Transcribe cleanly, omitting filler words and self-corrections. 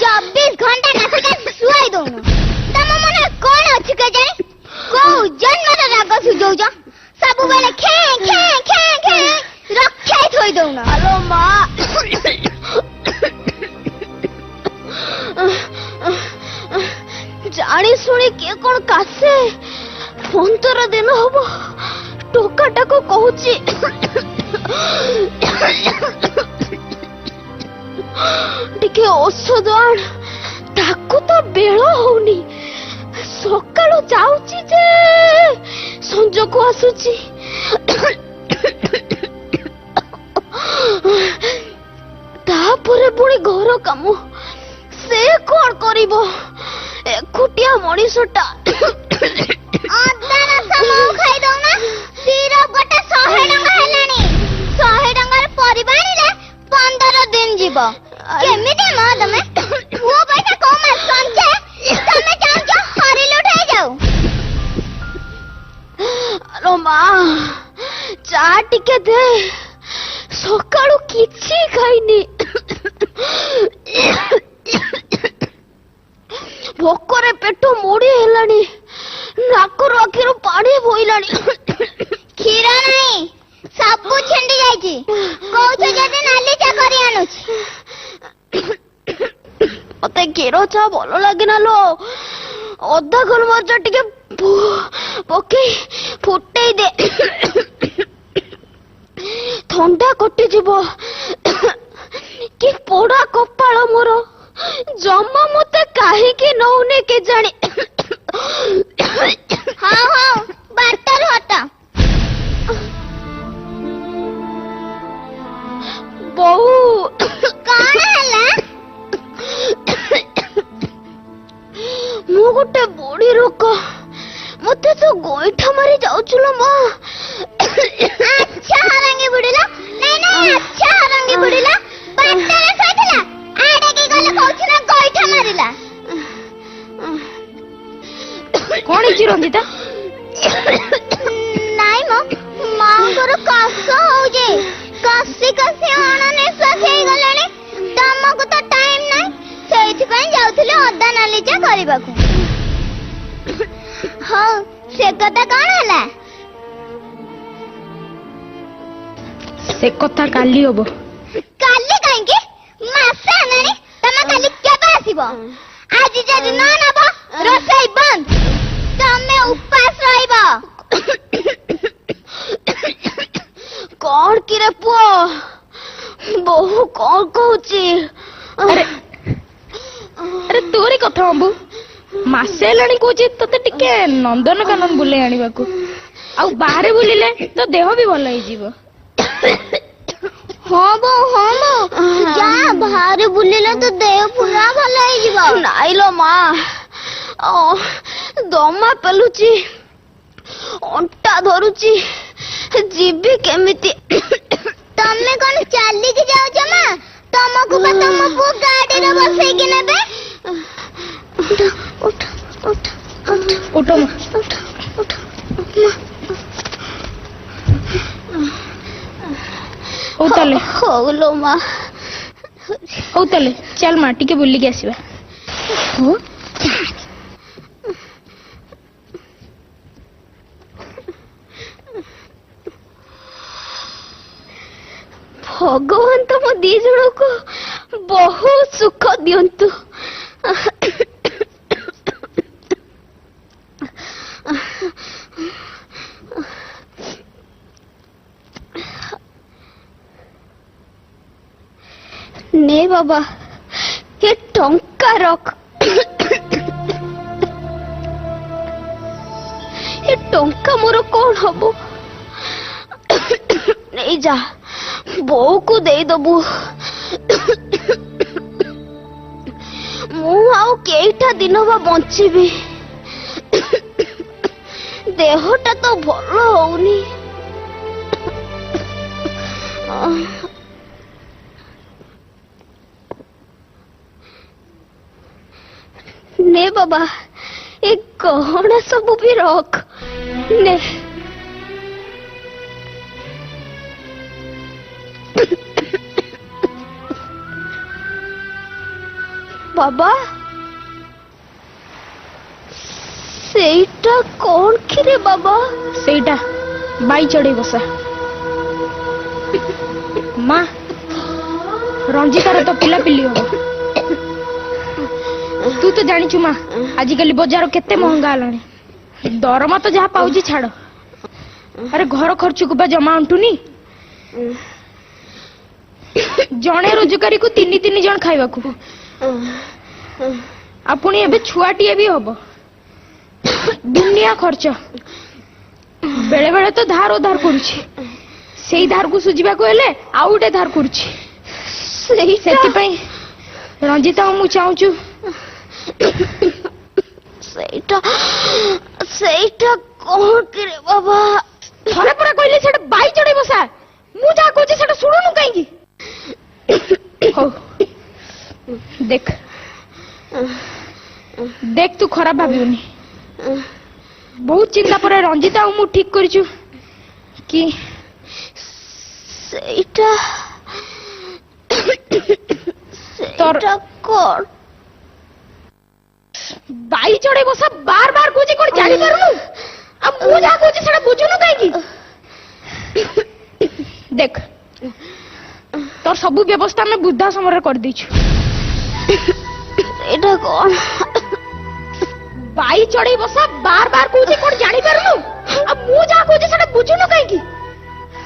चौबीस घंटा नासिका शुआई दौन तम मन कौन अच्छी के जाए को जन्म राग सुझौज सब बेले खे खे खे खे रक्षा थोई दौन। हेलो माँ जानी शुणी किए कौन कासे 15 दिन हम टोकाटा को कहूची टिके औषध आण ताकू तो बेल होनी सकाळु जाउची जे संज को आसुची तापरे पुणी घर काम से कौन करिबो एकुटिया मनीषटा अदार समो खाइ दउना सिरप गोटे 100 टंका हेलानी 100 टंका परिबाणी रे 15 दिन जीवो केमिति मा तमे वो पैसा को मा संचे तमे चाहजो हरि लुटाई जाऊ। अरे मां चा टिके दे सकाळु किछि खाइनी भोकरे पेट मोड़ी हेलानी नाकरु आखिरु पानी बोइलानी क्षीर नाही सब छेंडी जाईची कहू जदि नाली चा करी आनुची मते क्षीर चा भलो लागे ना लो अधा गोलमरिच टिके पके फुटई दे ठंडा कटि जीवो कि पोड़ा कपाळ मोर जमा मते काहे के नौने के जाने। हाँ हाँ बाटर होता बहु कौन हला मु गोटे बड़ी रोक मते तो गोइठा मारी जाउचुलो मां। अच्छा हरंगी बुड़ीला नहीं नहीं अच्छा हरंगी बुड़ीला बाटर सैथला आडे के गले कहू ना गोइठा मारिला कौन है रंजिता नाई मो मांगर कास हो जे कासी कासी आना ने सखे गलेनी तमको तो टाइम नाही सेति पई जाउथले अदा नालीचा करबाकू। हां से कथा कोन हला से कथा काली होबो काली काहे के मासे नानी तमा काली केबे आसीबो आज जदि न नबो रसोई बंद तमे उपास रहिबो। कौन कि रे पुओ बहु कौन कहूची अरे अरे तोरी कथा बाबू मासे लाणी कहूची तते टिके नंदनकानन बुले आनिबाकू आ बाहर बुलिले तो देह भी भल होई जीवो। हाँ बो जा बाहर बुलिले तो देह पूरा भल होई जीवो। नाइ लो मां दमा पेलुची अंटा धरुची जीवी केमिति तमे कोन चाली के जाओ जमा तमको पता मो पु गाड़ी रे बसै के नेबे उठ उठ उठ उठ उठ उठ उतले होलो मां उतले चल मां टिके बुल्ली के आसीबा। हो भगवान तुम दी जन को बहुत सुख दियंतु। ने बाबा ये टंका रख ये टंका मोर कौन हबो नहीं जा बो को दे दबु मु आउ केइटा दिन बा बंचीबी देहटा तो भल होउनी। ने बाबा एक गहना सब भी रख ନେ ବାବା ସେଇଟା କଣ କ୍ଷୀରେ ବାବା? ସେଇଟା ବାଇ ଚଢେଇ ବସା। ମା ରଞ୍ଜିତାର ତ ପିଲାପିଲି ହବ। ତୁ ତ ଜାଣିଛୁ ମା ଆଜିକାଲି ବଜାର କେତେ ମହଙ୍ଗା ହେଲାଣି। ଦରମା ତ ଯାହା ପାଉଛି ଛାଡ। ଆରେ ଘର ଖର୍ଚ୍ଚକୁ ବା ଜମା ଅଣ୍ଟୁନି। ଜଣେ ରୋଜଗାରୀକୁ ତିନି ତିନି ଜଣ ଖାଇବାକୁ। ଆଉ ପୁଣି ଏବେ ଛୁଆଟିଏ ବି ହବ। ଦୁନିଆ ଖର୍ଚ୍ଚ। ବେଳେ ବେଳେ ତ ଧାର ଉଧାର କରୁଛି। ସେଇ ଧାରକୁ ସୁଝିବାକୁ ହେଲେ ଆଉ ଗୋଟେ ଧାର କରୁଛି। ସେଥିପାଇଁ ରଞ୍ଜିତା ମୁଁ ଚାହୁଁଛୁ ସେଇଟା ସେଇଟା କଣ କିରେ ବାବା? ଥରେ ପରା କହିଲେ ସେଟା ବାଇ ଚଢେଇ ବସା। ମୁଁ ଯାହା କହୁଛି ସେଟା ଶୁଣୁନୁ କାହିଁକି? ହଉ ଦେଖ ଦେଖ ତୁ ଖରାପ ଭାବିବୁନି। ବହୁତ ଚିନ୍ତା ପରେ ରଞ୍ଜିତା ଆଉ ମୁଁ ଠିକ କରିଛୁ କି ସେଇଟା ସେଇଟା କଣ? ବାଇ ଚଢେଇ ବସା ବାର ବାର କହୁଛି କଣ ଜାଣିପାରୁନୁ? ଆଉ ମୁଁ ଯାହା କହୁଛି ସେଟା ବୁଝୁନୁ କାହିଁକି? ଦେଖ ତୋର ସବୁ ବ୍ୟବସ୍ଥା ଆମେ ବୃଦ୍ଧା ସମୟରେ କରିଦେଇଛୁ। ସେଇଟା କଣ? ବାଇ ଚଢେଇ ବସା ବାର ବାର କହୁଛି କଣ ଜାଣିପାରୁନୁ? ଆଉ ମୁଁ ଯାହା କହୁଛି ସେଟା ବୁଝୁନୁ କାହିଁକି?